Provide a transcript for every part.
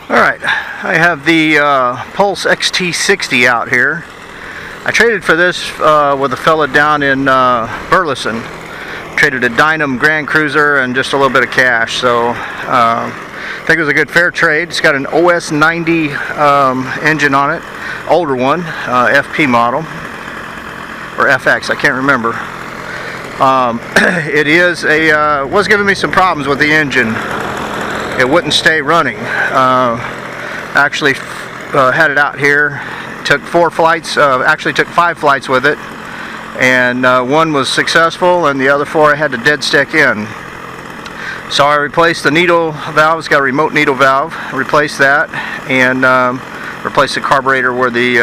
Alright, I have the Pulse XT60 out here. I traded for this with a fella down in Burleson. Traded a Dynam Grand Cruiser and just a little bit of cash, so I think it was a good fair trade. It's got an OS 90 engine on it, older one, FP model, or FX, I can't remember. It is was giving me some problems with the engine. It wouldn't stay running. Actually had it out here, took 4 flights, actually took 5 flights with it, and one was successful and the other 4 I had to dead stick in. So I replaced the needle valve. It's got a remote needle valve, replaced that, and replaced the carburetor where the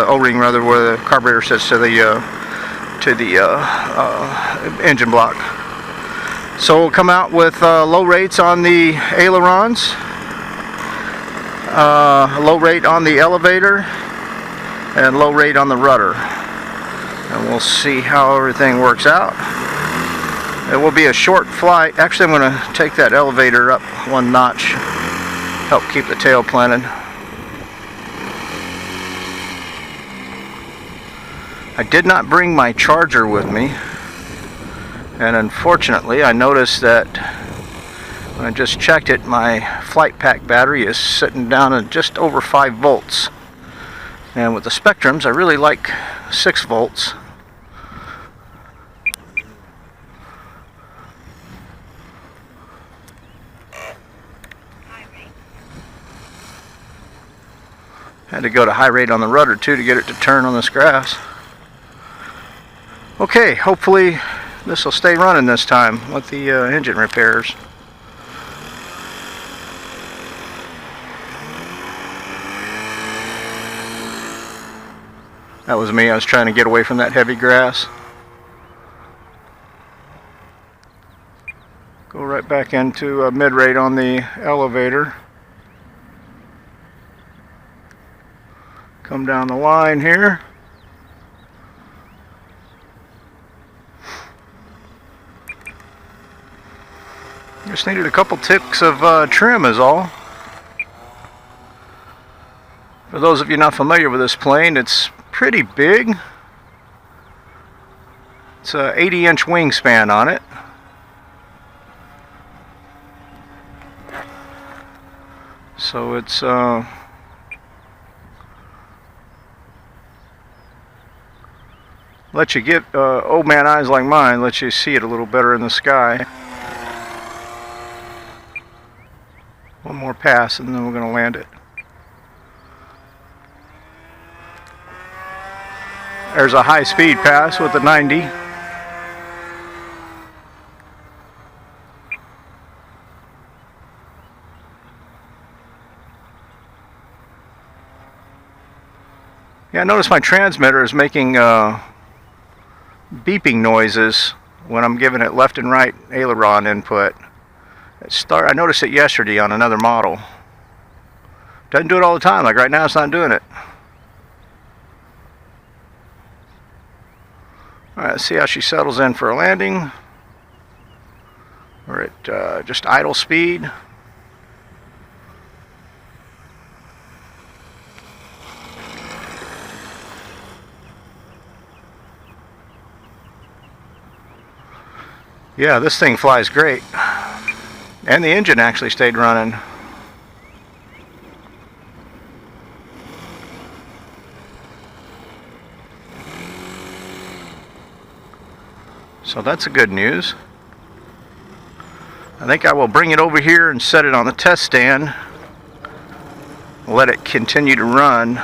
O-ring rather, where the carburetor sits to the engine block. So we'll come out with low rates on the ailerons, low rate on the elevator, and low rate on the rudder. And we'll see how everything works out. It will be a short flight. Actually, I'm going to take that elevator up 1 notch, help keep the tail planted. I did not bring my charger with me. And unfortunately, I noticed that when I just checked it, my flight pack battery is sitting down at just over 5 volts. And with the Spectrums, I really like 6 volts. Had to go to high rate on the rudder too to get it to turn on this grass. Okay, hopefully this will stay running this time with the engine repairs. That was me. I was trying to get away from that heavy grass. Go right back into mid-rate on the elevator. Come down the line here. Just needed a couple ticks of trim is all. For those of you not familiar with this plane, it's pretty big. It's an 80-inch wingspan on it. So it's let you get old man eyes like mine, let you see it a little better in the sky. One more pass and then we're going to land it. There's a high-speed pass with the 90. Yeah, I notice my transmitter is making beeping noises when I'm giving it left and right aileron input. I noticed it yesterday on another model. Doesn't do it all the time, like right now it's not doing it. Alright, let's see how she settles in for a landing. We're at just idle speed. Yeah, this thing flies great. And the engine actually stayed running. So that's a good news. I think I will bring it over here and set it on the test stand. Let it continue to run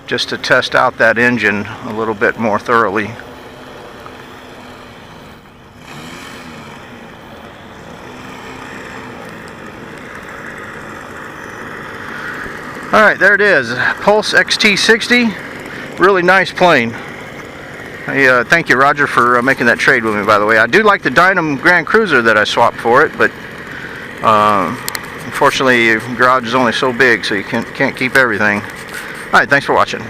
just to test out that engine a little bit more thoroughly. Alright, there it is. Pulse XT60. Really nice plane. Thank you, Roger, for making that trade with me, by the way. I do like the Dynam Grand Cruiser that I swapped for it, but unfortunately, the garage is only so big, so you can't keep everything. Alright, thanks for watching.